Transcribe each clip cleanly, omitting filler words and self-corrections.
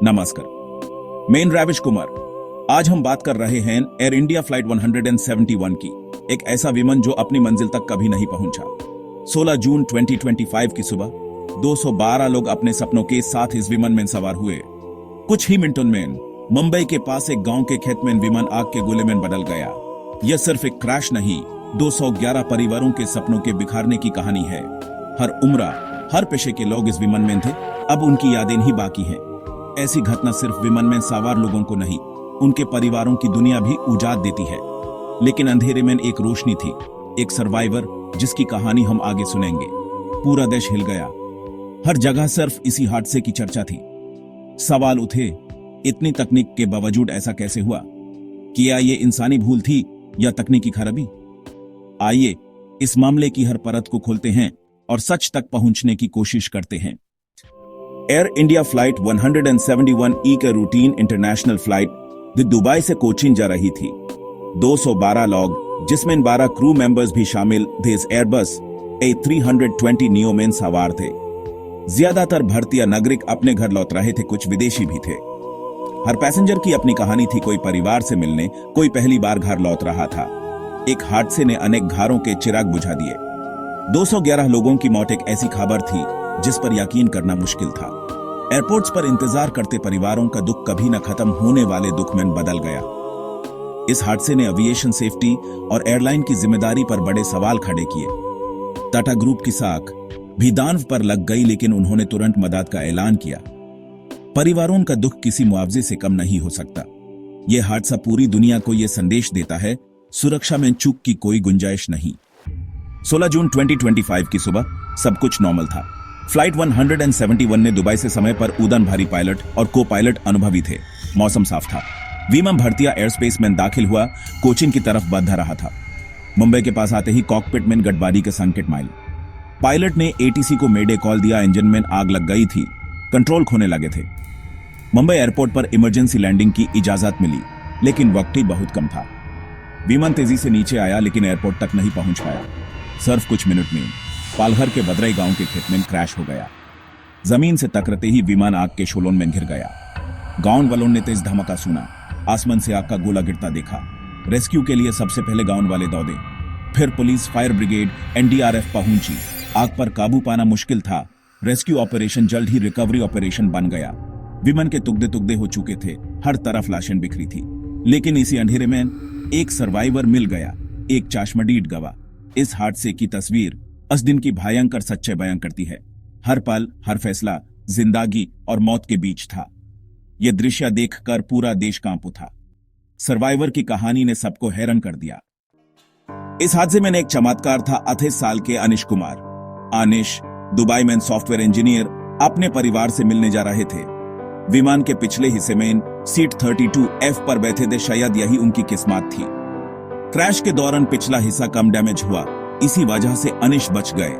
नमस्कार, मैं राविश कुमार। आज हम बात कर रहे हैं एयर इंडिया फ्लाइट 171 की, एक ऐसा विमान जो अपनी मंजिल तक कभी नहीं पहुंचा। 16 जून 2025 की सुबह 212 लोग अपने सपनों के साथ इस विमान में सवार हुए। कुछ ही मिनटों में मुंबई के पास एक गांव के खेत में विमान आग के गोले में बदल गया। यह सिर्फ एक क्रैश नहीं, 211 परिवारों के सपनों के बिखारने की कहानी है। हर उम्र, हर पेशे के लोग इस विमान में थे, अब उनकी यादें ही बाकी हैं। ऐसी घटना सिर्फ विमान में सवार लोगों को नहीं, उनके परिवारों की दुनिया भी उजाड़ देती है। लेकिन अंधेरे में एक रोशनी थी, एक सर्वाइवर जिसकी कहानी हम आगे सुनेंगे। पूरा देश हिल गया, हर जगह सिर्फ इसी हादसे की चर्चा थी। सवाल उठे, इतनी तकनीक के बावजूद ऐसा कैसे हुआ? क्या ये इंसानी भूल थी या तकनीकी खराबी? आइए इस मामले की हर परत को खोलते हैं और सच तक पहुंचने की कोशिश करते हैं। एयर इंडिया फ्लाइट 171 का रूटीन इंटरनेशनल फ्लाइट दुबई से कोचीन जा रही थी। 212 लोग, जिसमें 12 क्रू मेंबर्स भी शामिल थे, इस एयरबस A320 नियो में सवार थे। ज्यादातर भारतीय नागरिक अपने घर लौट रहे थे, कुछ विदेशी भी थे। हर पैसेंजर की अपनी कहानी थी, कोई परिवार से मिलने, कोई पहली बार घर लौट रहा था। एक हादसे ने अनेक घरों के चिराग बुझा दिए। 211 लोगों की मौत एक ऐसी खबर थी जिस पर यकीन करना मुश्किल था। एयरपोर्ट्स पर इंतजार करते परिवारों का दुख कभी न खत्म होने वाले दुख में बदल गया। इस हादसे ने एविएशन सेफ्टी और एयरलाइन की जिम्मेदारी पर बड़े सवाल खड़े किए। टाटा ग्रुप की साख भी दांव पर लग गई, लेकिन उन्होंने तुरंत मदद का ऐलान किया। परिवारों का दुख किसी मुआवजे से कम नहीं हो सकता। यह हादसा पूरी दुनिया को यह संदेश देता है, सुरक्षा में चूक की कोई गुंजाइश नहीं। 16 जून 2025 की सुबह सब कुछ नॉर्मल था। फ्लाइट 171 ने दुबई से समय पर उड़ान भरी। पायलट और को पायलट अनुभवी थे। मौसम साफ था। विमान भारतीय एयरस्पेस में दाखिल हुआ, कोचीन की तरफ बढ़ रहा था। मुंबई के पास आते ही कॉकपिट में गड़बड़ी का संकेत मिला। पायलट ने एटीसी को मेडे कॉल दिया। इंजन में आग लग गई थी, कंट्रोल खोने लगे थे। मुंबई एयरपोर्ट पर इमरजेंसी लैंडिंग की इजाजत मिली, लेकिन वक्त ही बहुत कम था। विमान तेजी से नीचे आया, लेकिन एयरपोर्ट तक नहीं पहुंच पाया। सिर्फ कुछ मिनट में पालघर के बदरई गांव के खेत में क्रैश हो गया। जमीन से टकराते ही विमान आग के शोलों में घिर गया। गांव वालों ने तेज धमाका सुना, आसमान से आग का गोला गिरता देखा। रेस्क्यू के लिए सबसे पहले गांव वाले दौड़े, फिर पुलिस, फायर ब्रिगेड, एनडीआरएफ पहुंची। आग पर काबू पाना मुश्किल था। रेस्क्यू ऑपरेशन जल्द ही रिकवरी ऑपरेशन बन गया। विमान के टुकड़े टुकड़े हो चुके थे, हर तरफ लाशें बिखरी थी। लेकिन इसी अंधेरे में एक सर्वाइवर मिल गया, एक चश्मदीद गवाह। इस हादसे की तस्वीर उस दिन की भयंकर सच्चाई बयां करती है। हर पल, हर फैसला जिंदगी और मौत के बीच था। यह दृश्य देखकर पूरा देश कांप उठा। सर्वाइवर की कहानी ने सबको हैरान कर दिया। इस हादसे में एक चमत्कार था। 28 साल के अनिश कुमार। अनिश दुबई में सॉफ्टवेयर इंजीनियर अपने परिवार से मिलने जा रहे थे। विमान के पिछले हिस्से में सीट 32F पर बैठे थे। शायद यही उनकी किस्मत थी। क्रैश के दौरान पिछला हिस्सा कम डैमेज हुआ, इसी वजह से अनिश बच गए।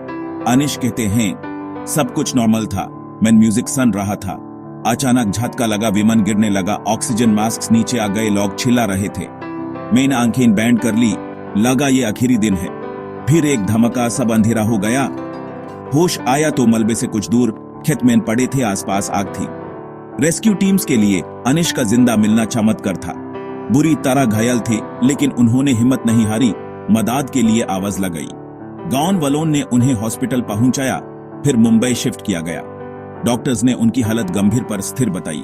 अनिश कहते हैं, सब कुछ नॉर्मल था। मैं म्यूजिक सुन रहा था, अचानक झटका लगा, विमान गिरने लगा। ऑक्सीजन मास्क नीचे आ गए, लोग चिल्ला रहे थे। मैंने आंखें बैंड कर ली, लगा ये आखिरी दिन है। फिर एक धमाका, सब अंधेरा हो गया। होश आया तो मलबे से कुछ दूर खेत में पड़े थे, आसपास आग थी। रेस्क्यू टीम्स के लिए अनिश का जिंदा मिलना चमत्कार था। बुरी तरह घायल थे, लेकिन उन्होंने हिम्मत नहीं हारी, मदद के लिए आवाज लगाई। गांव वालों ने उन्हें हॉस्पिटल पहुंचाया, फिर मुंबई शिफ्ट किया गया। डॉक्टर्स ने उनकी हालत गंभीर पर स्थिर बताई।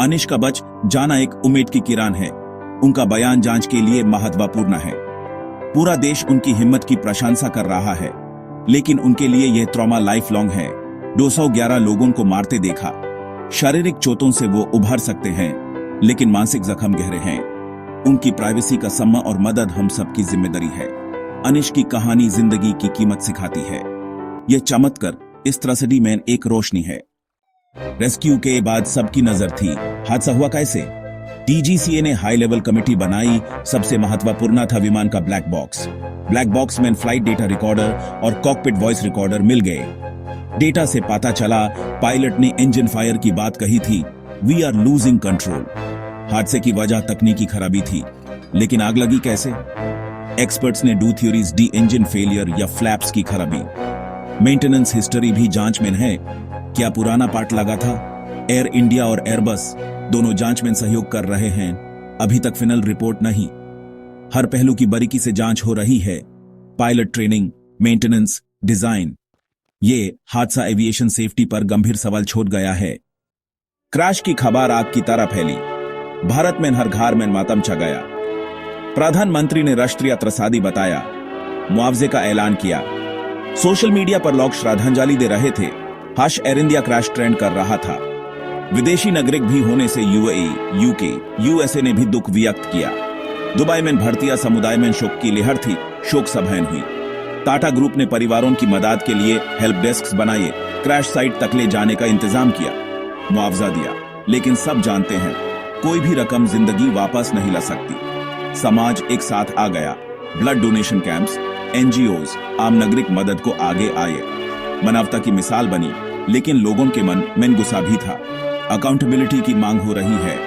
अनिश का बच जाना एक उम्मीद की किरण है। उनका बयान जांच के लिए महत्वपूर्ण है। पूरा देश उनकी हिम्मत की प्रशंसा कर रहा है, लेकिन उनके लिए यह ट्रॉमा लाइफ लॉन्ग है। 211 लोगों को मारते देखा। शारीरिक चोटों से वो उभर सकते हैं, लेकिन मानसिक जख्म गहरे हैं। उनकी प्राइवेसी का सम्मान और मदद हम सबकी जिम्मेदारी है। अनिश की कहानी जिंदगी की कीमत सिखाती है। यह चमत्कार इस त्रसदी में एक रोशनी है। रेस्क्यू के बाद सबकी नजर थी, हादसा हुआ कैसे? डीजीसीए ने हाई लेवल कमेटी बनाई। सबसे महत्वपूर्ण था विमान का ब्लैक बॉक्स। ब्लैक बॉक्स में फ्लाइट डेटा रिकॉर्डर और कॉकपिट वॉइस रिकॉर्डर मिल गए। डेटा से पता चला पायलट ने इंजन फायर की बात कही थी, वी आर लूजिंग कंट्रोल। हादसे की वजह तकनीकी खराबी थी, लेकिन आग लगी कैसे? एक्सपर्ट्स ने दो थ्योरीज डी, इंजन फेलियर या फ्लैप्स की खराबी। मेंटेनेंस हिस्ट्री भी जांच में है। क्या पुराना पार्ट लगा था? एयर इंडिया और एयरबस दोनों जांच में सहयोग कर रहे हैं। अभी तक फाइनल रिपोर्ट नहीं। हर पहलू की बारीकी से जांच हो रही है। Pilot training, maintenance, design. ये हादसा एविएशन सेफ्टी पर गंभीर सवाल छोड़ गया है। क्रैश की खबर आग की तरह फैली। भारत में हर घर में मातम छा गया। प्रधानमंत्री ने राष्ट्रीय त्रसादी बताया, मुआवजे का ऐलान किया। सोशल मीडिया पर लोग श्रद्धांजलि दे रहे थे। एयर इंडिया क्रैश ट्रेंड कर रहा था। विदेशी नागरिक भी होने से यूएई, यूके, यूएसए ने भी दुख व्यक्त किया। दुबई में भारतीय समुदाय में शोक की लहर थी। शोक सभाएं हुई। टाटा ग्रुप ने परिवारों की मदद के लिए हेल्प डेस्क बनाए। क्रैश साइट तक ले जाने का इंतजाम किया। मुआवजा दिया। लेकिन सब जानते हैं, कोई भी रकम जिंदगी वापस नहीं ला सकती। समाज एक साथ आ गया। ब्लड डोनेशन कैंप्स, एनजीओज, आम नागरिक मदद को आगे आए। मानवता की मिसाल बनी। लेकिन लोगों के मन में गुस्सा भी था। अकाउंटेबिलिटी की मांग हो रही है।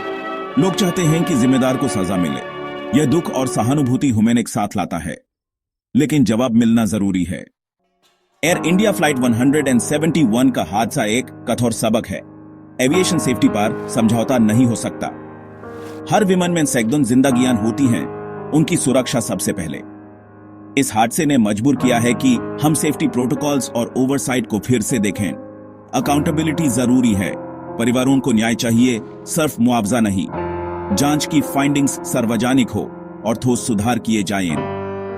लोग चाहते हैं कि जिम्मेदार को सजा मिले। यह दुख और सहानुभूति ह्यूमन एक साथ लाता है, लेकिन जवाब मिलना जरूरी है। एयर इंडिया फ्लाइट 171 का हादसा एक कठोर सबक है। एविएशन सेफ्टी पर समझौता नहीं हो सकता। हर विमान में सैकड़ों जिंदगियां होती हैं, उनकी सुरक्षा सबसे पहले। इस हादसे ने मजबूर किया है कि हम सेफ्टी प्रोटोकॉल्स और ओवरसाइट को फिर से देखें। अकाउंटेबिलिटी जरूरी है। परिवारों को न्याय चाहिए, सिर्फ मुआवजा नहीं। जांच की फाइंडिंग्स सार्वजनिक हो और ठोस सुधार किए जाएं।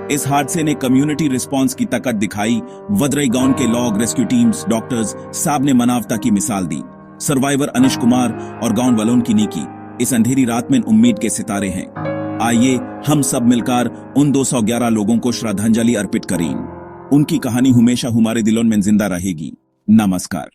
इस हादसे ने कम्युनिटी रिस्पांस की ताकत दिखाई। वदरई गांव के लोग, रेस्क्यू टीम्स, डॉक्टर्स सब ने मानवता की मिसाल दी। सर्वाइवर अनिश कुमार और गांव वालों की नीकी इस अंधेरी रात में उम्मीद के सितारे हैं। आइए हम सब मिलकर उन 211 लोगों को श्रद्धांजलि अर्पित करें। उनकी कहानी हमेशा हमारे दिलों में जिंदा रहेगी। नमस्कार।